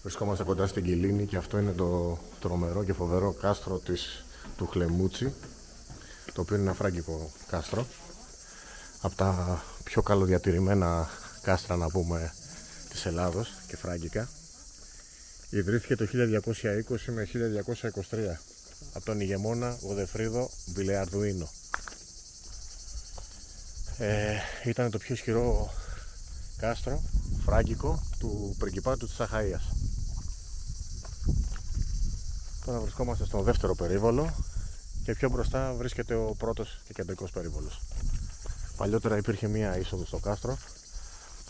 Βρισκόμαστε κοντά στην Κιλίνη και αυτό είναι το τρομερό και φοβερό κάστρο του Χλεμούτσι, το οποίο είναι ένα φράγκικο κάστρο, από τα πιο καλοδιατηρημένα κάστρα, να πούμε, της Ελλάδος και φράγκικα. Ιδρύθηκε το 1220 με 1223 από τον ηγεμόνα Γοδεφρίδο Βιλεαρδουίνο. Ήταν το πιο ισχυρό κάστρο φράγκικο του πριγκιπάτου της Αχαΐας. Τώρα βρισκόμαστε στον δεύτερο περίβολο και πιο μπροστά βρίσκεται ο πρώτος και κεντρικός περίβολος. Παλιότερα υπήρχε μία είσοδο στο κάστρο,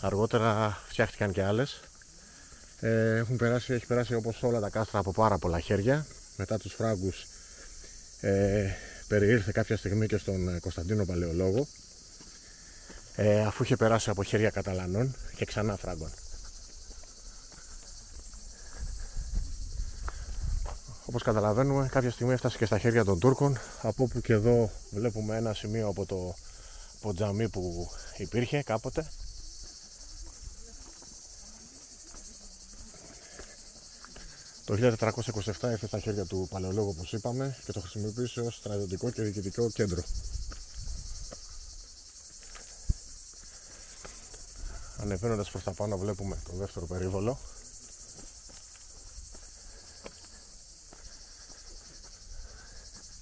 αργότερα φτιάχτηκαν και άλλες. Έχει περάσει όπως όλα τα κάστρα από πάρα πολλά χέρια. Μετά τους Φράγκους περιήλθε κάποια στιγμή και στον Κωνσταντίνο Παλαιολόγο, αφού είχε περάσει από χέρια Καταλανών και ξανά Φράγκων. Όπως καταλαβαίνουμε, κάποια στιγμή έφτασε και στα χέρια των Τούρκων, από όπου και εδώ βλέπουμε ένα σημείο από το τζαμί που υπήρχε κάποτε. Το 1427 ήρθε στα χέρια του Παλαιολόγου, όπως είπαμε, και το χρησιμοποίησε ως στρατιωτικό και διοικητικό κέντρο. Ανεβαίνοντας προς τα πάνω βλέπουμε το δεύτερο περίβολο.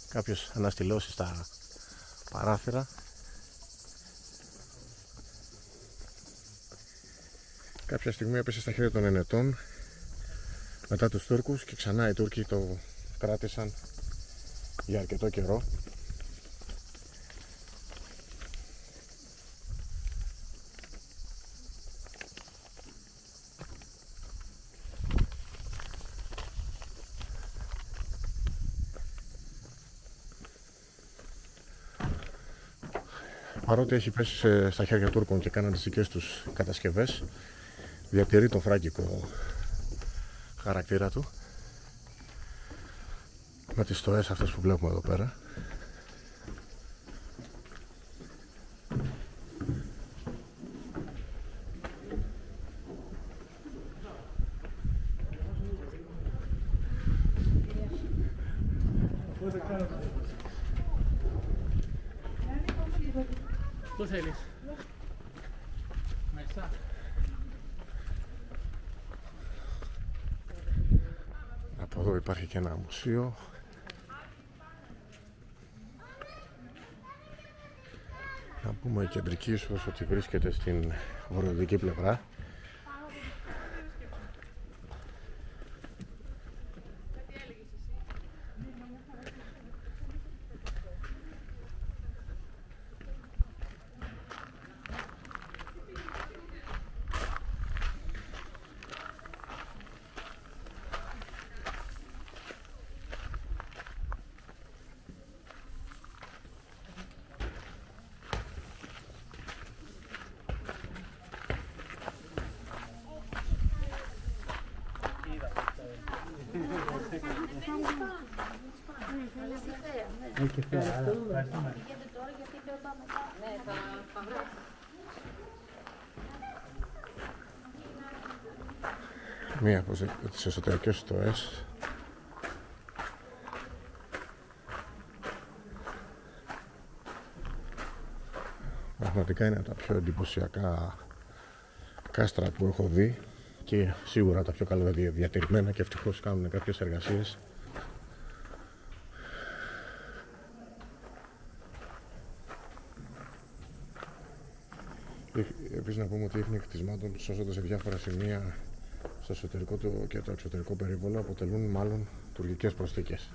Κάποιος αναστηλώσει στα παράθυρα. Κάποια στιγμή έπεσε στα χέρια των Ενετών μετά τους Τούρκους και ξανά οι Τούρκοι το κράτησαν για αρκετό καιρό. Παρότι έχει πέσει στα χέρια Τούρκων και κάναν τις δικές τους κατασκευές, διατηρεί τον φράγκικο χαρακτήρα του, με τις στοές αυτές που βλέπουμε εδώ πέρα. Πού θέλεις? Μέσα. Από εδώ υπάρχει και ένα μουσείο. Να πούμε η κεντρική ίσως ότι βρίσκεται στην βορειοδυτική πλευρά. Μία από τις εσωτερικές στοές. Πραγματικά είναι από τα πιο εντυπωσιακά κάστρα που έχω δει και σίγουρα τα πιο καλοδιατηρημένα, και ευτυχώς κάνουν κάποιες εργασίες. Επίσης να πούμε ότι οι ίχνη κτισμάτων σώζονται σε διάφορα σημεία στο εσωτερικό του και το εξωτερικό περίβολο, αποτελούν μάλλον τουρκικές προσθήκες.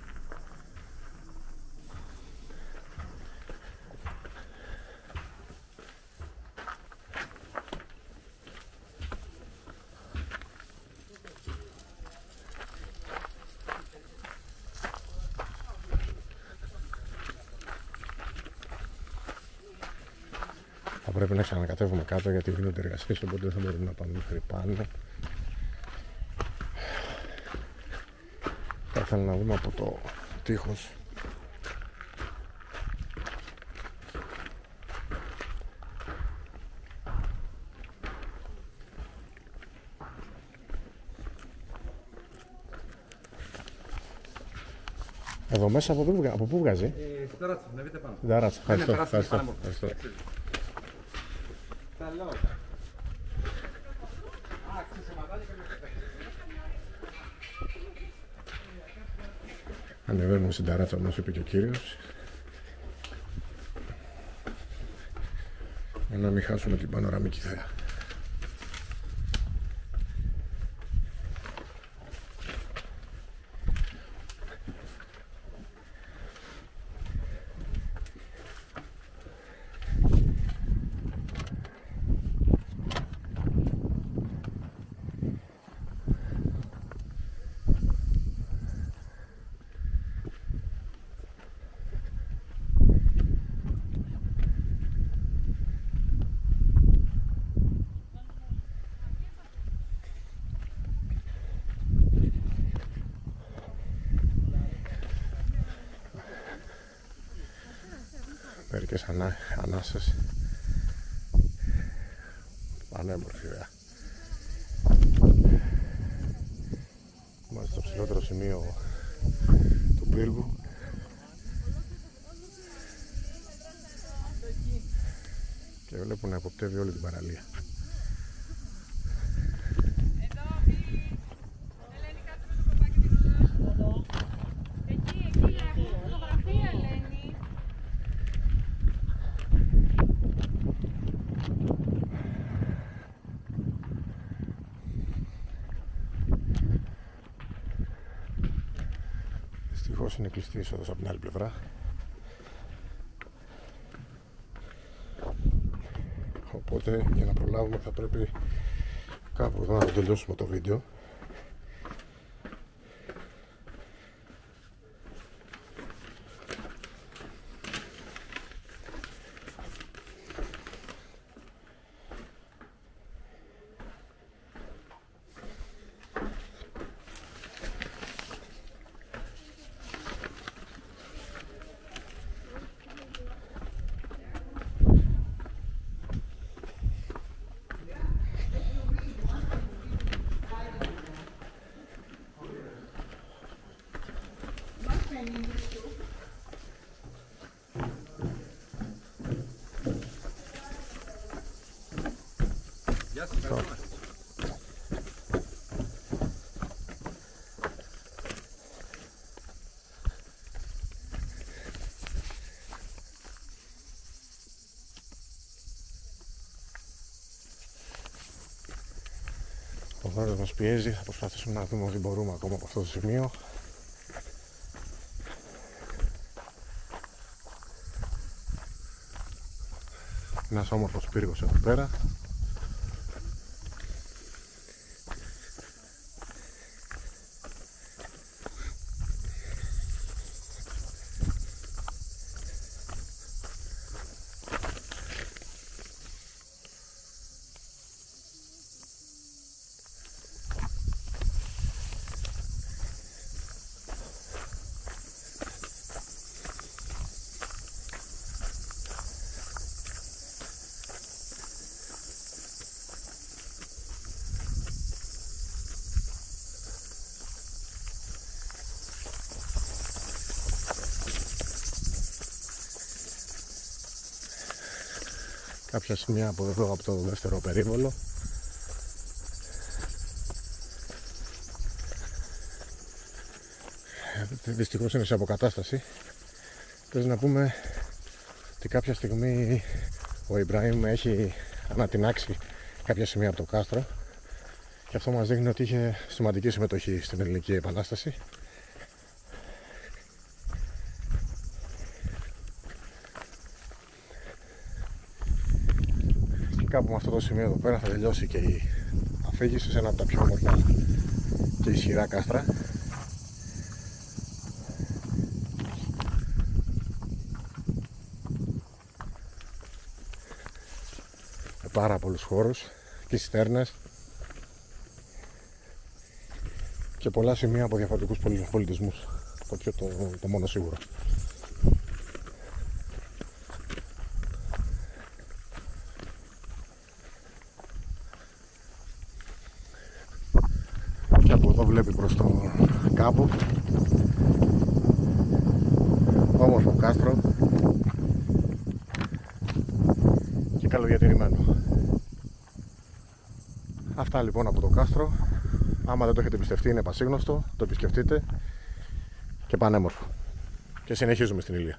Θα πρέπει να ξανακατεύουμε κάτω γιατί γίνονται εργασίες, οπότε δεν θα μπορούμε να πάμε μέχρι πάνω. Θα ήθελα να δούμε από το τείχος Εδώ μέσα από πού βγάζει? Στην ταράτσα, βλέπετε πάνω. Στην ταράτσα, ευχαριστώ. Ανεβαίνουμε στην ταράτσα, όπως είπε και ο κύριος, για να μην χάσουμε την πανοραμική θέα. Μερικές ανάσες. Πανέμορφη ιδέα. Είμαστε στο ψηλότερο σημείο του πύργου. Και βλέπω να υποπτεύει όλη την παραλία. Δυστυχώς είναι κλειστή είσοδος από την άλλη πλευρά. Οπότε για να προλάβουμε θα πρέπει κάπου εδώ να τελειώσουμε το βίντεο. Γεια σας, καλώς. Ο χρόνος μας πιέζει, θα προσπαθήσουμε να δούμε ό,τι μπορούμε ακόμα από αυτό το σημείο. Ένας όμορφος πύργος εδώ πέρα. Κάποια σημεία από εδώ, από το δεύτερο περίβολο. Δυστυχώς είναι σε αποκατάσταση. Πρέπει να πούμε ότι κάποια στιγμή ο Ιμπραήμ έχει ανατινάξει κάποια σημεία από το κάστρο και αυτό μας δείχνει ότι είχε σημαντική συμμετοχή στην Ελληνική Επανάσταση. Κάπου με αυτό το σημείο εδώ πέρα θα τελειώσει και η αφήγηση σε ένα από τα πιο όμορφα και ισχυρά κάστρα. Με πάρα πολλούς χώρους και στέρνες και πολλά σημεία από διαφορετικούς πολιτισμούς. Το μόνο σίγουρο. Και από εδώ βλέπει προς τον κάμπο κάστρο και καλοδιατηρημένο. Αυτά λοιπόν από το κάστρο. Άμα δεν το έχετε πιστευτεί, είναι πασίγνωστο, το επισκεφτείτε και πανέμορφο. Και συνεχίζουμε στην Ηλία.